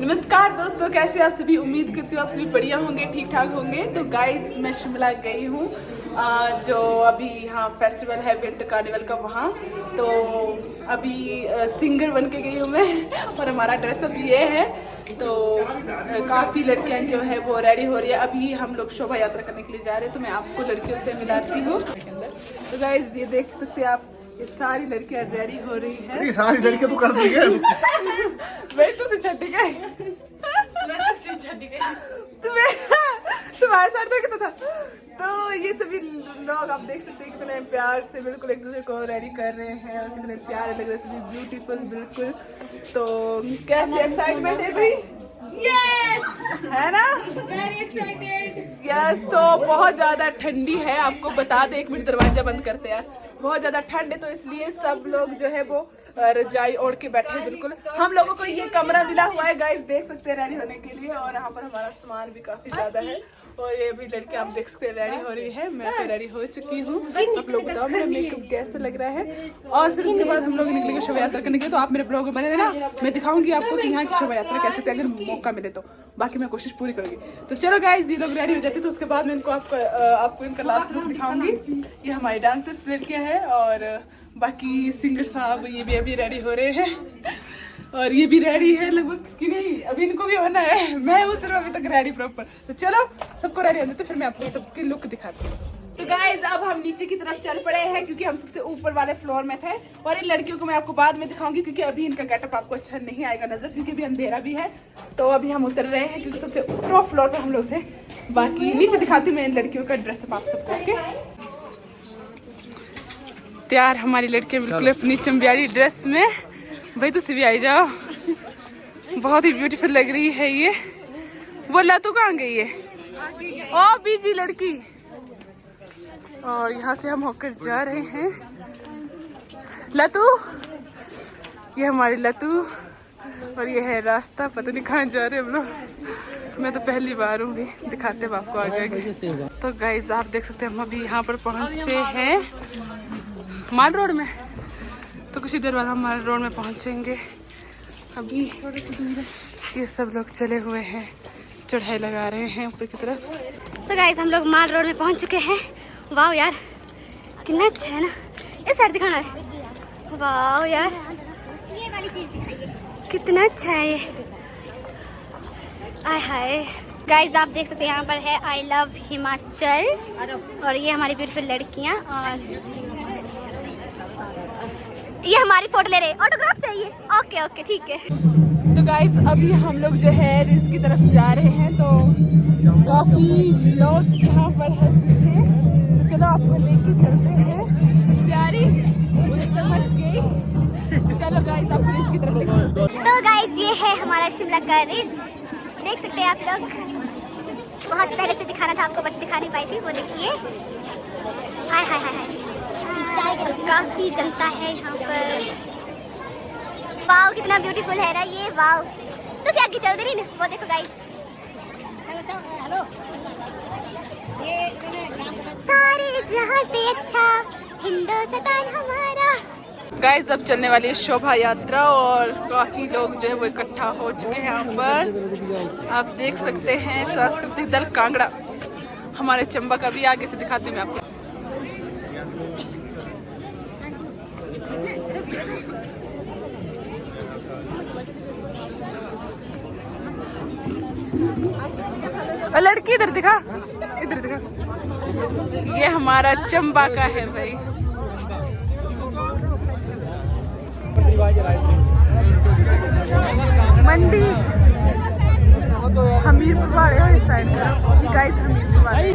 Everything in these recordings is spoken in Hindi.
नमस्कार दोस्तों, कैसे आप सभी। उम्मीद करती हूँ आप सभी बढ़िया होंगे, ठीक ठाक होंगे। तो गाइस मैं शिमला गई हूँ, जो अभी यहाँ फेस्टिवल है विंटर कार्निवल का, वहाँ तो अभी सिंगर बन के गई हूँ मैं और हमारा ड्रेसअप ये है। तो काफ़ी लड़कियाँ जो है वो रेडी हो रही है। अभी हम लोग शोभा यात्रा करने के लिए जा रहे हैं, तो मैं आपको लड़कियों से मिलाती हूँ। तो गाइस ये देख सकते हैं आप, ये सारी लड़कियां रेडी हो रही हैं। ये सारी लड़कियां तो कर दी है। बेटू से छट गए। तुम्हारे साथ तो कितना था। तो ये सभी लोग आप देख सकते हैं कितने प्यार से बिल्कुल एक दूसरे को रेडी कर रहे हैं और कितने प्यारे लग रहे हैं, सभी ब्यूटीफुल बिल्कुल। तो कैसी एक्साइटमेंट है भाई? यस है ना, वेरी एक्साइटेड। यस, तो बहुत ज्यादा ठंडी है, आपको बता दे। 1 मिनट दरवाजा बंद करते हैं, बहुत ज्यादा ठंड है, तो इसलिए सब लोग जो है वो रजाई ओढ़ के बैठे हैं बिल्कुल। हम लोगों को ये कमरा मिला हुआ है गाइस, देख सकते हैं रेडी होने के लिए। और यहाँ पर हमारा सामान भी काफी ज्यादा है। और ये भी लड़के आप देख सकते हैं रेडी हो रही है। मैं तो रेडी हो चुकी हूँ। आप लोग बताओ मेरा मेकअप कैसा लग रहा है। और फिर उसके बाद हम लोग निकलेंगे शोभा यात्रा करने के लिए। तो आप मेरे ब्लॉग में बने रहना, मैं दिखाऊंगी आपको कि यहाँ की शोभा यात्रा कैसे, अगर मौका मिले तो। बाकी मैं कोशिश पूरी करूंगी। तो चलो गाइस, ये लोग रेडी हो जाते तो उसके बाद मैं इनको आपको इनका लास्ट लुक दिखाऊंगी। ये हमारी डांसर्स लड़कियां हैं और बाकी सिंगर साहब ये भी अभी रेडी हो रहे हैं। और ये भी रेडी है लगभग कि नहीं, अभी इनको भी होना है। मैं हूँ सिर्फ अभी तक रेडी प्रॉपर। तो चलो सबको रेडी होने, तो फिर मैं आपको सबकी लुक दिखाती हूँ। तो गाइज अब हम नीचे की तरफ चल पड़े हैं, क्योंकि हम सबसे ऊपर वाले फ्लोर में थे। और इन लड़कियों को मैं आपको बाद में दिखाऊंगी, क्योंकि अभी इनका गेटअप आपको अच्छा नहीं आएगा नजर, क्योंकि अभी अंधेरा भी है। तो अभी हम उतर रहे हैं, क्योंकि सबसे टॉप फ्लोर पे हम लोग थे। बाकी नीचे दिखाती हूँ मैं इन लड़कियों का ड्रेसअप आप सबको। ओके, तैयार हमारी लड़कियां बिल्कुल अपनी चंबियारी ड्रेस में। भाई तुसी भी आई जाओ, बहुत ही ब्यूटीफुल लग रही है ये। वो लतू कहाँ गई है? ओ बीजी लड़की। और यहाँ से हम होकर जा रहे हैं। लतू, ये हमारी लतू। और ये है रास्ता, पता नहीं कहाँ जा रहे हम लोग। मैं तो पहली बार हूँ, भी दिखाते हैं आपको आगे आगे। तो गाइस आप देख सकते हैं हम अभी यहाँ पर पहुँचे हैं माल रोड में। तो कुछ ही देर बाद हम माल रोड में पहुँचेंगे। अभी ये सब लोग चले हुए हैं, चढ़ाई लगा रहे हैं ऊपर की तरफ। तो गाइस हम लोग माल रोड में पहुंच चुके हैं। वाह यार कितना अच्छा है ना, इस साइड दिखाना है। वाह यार ये वाली चीज दिखाइए, कितना अच्छा है ये। आय हाय गाइस आप देख सकते हैं यहाँ पर है आई लव हिमाचल। और ये हमारी ब्यूटीफुल लड़कियाँ, और ये हमारी फोटो ले रहे हैं। ऑटोग्राफ चाहिए? ओके ओके ठीक है। तो गाइस अभी हम लोग जो है रिस की तरफ जा रहे हैं। तो काफी लोग यहाँ पर है पीछे, तो चलो आपको लेके चलते हैं। प्यारी समझ गई। चलो गाइस आपको रिस की तरफ लेके चलते हैं। तो गाइस ये है हमारा शिमला का रिज, देख सकते हैं आप लोग। बहुत पहले से दिखाना था आपको, बट दिखा नहीं पाई थी। वो देखिए, हाय हाय हाय हाय, काफी जनता है यहाँ पर। वाव कितना ब्यूटीफुल है ना ये। वाव, तो आगे चल दे रही ना, वो देखो गाइस। हेलो, सारे जहाँ से अच्छा हिंदुस्तान हमारा। गाइस अब चलने वाली है शोभा यात्रा, और काफी लोग जो है वो इकट्ठा हो चुके हैं यहाँ पर। आप देख सकते हैं सांस्कृतिक दल कांगड़ा, हमारे चंबा का भी आगे से दिखाती हूँ मैं आपको। लड़की इधर दिखा, इधर दिखा। ये हमारा चंबा का है भाई। मंडी हमीरपुर वाले इस साइड से। गाइस हमीरपुर वाले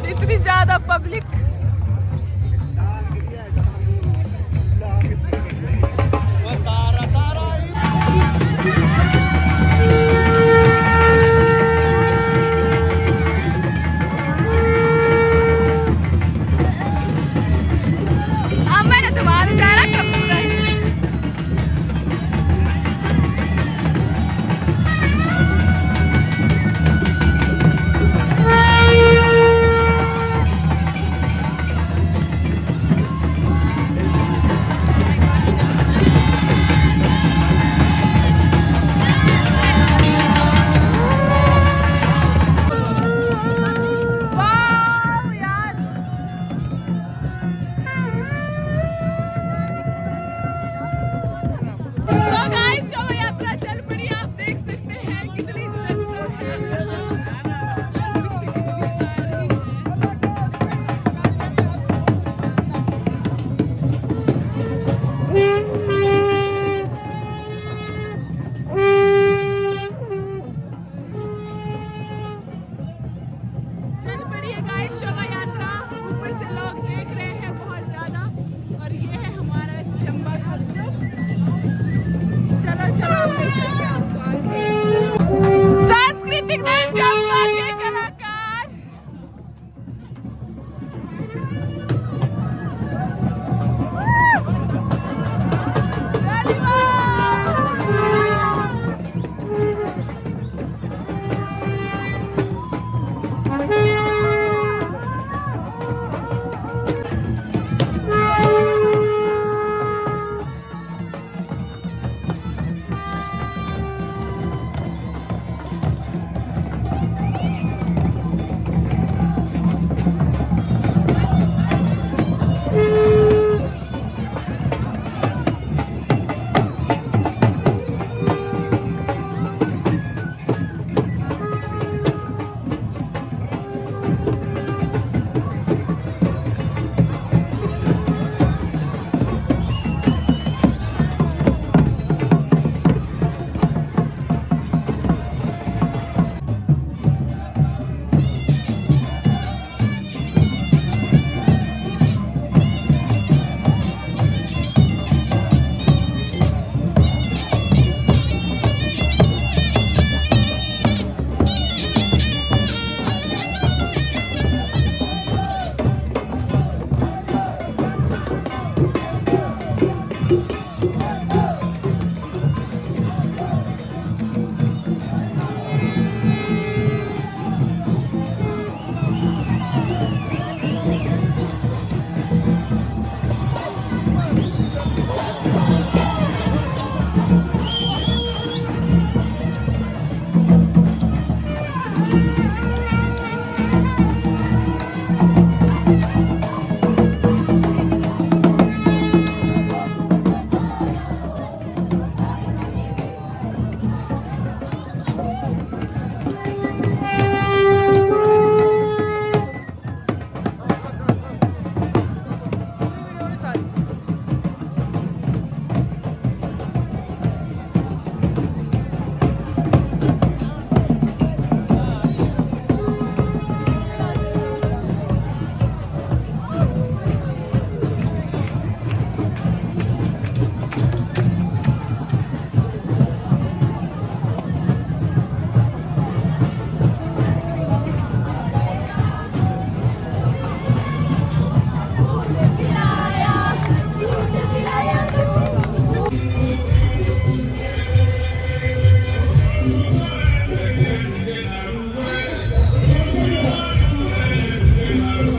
इतनी ज्यादा पब्लिक।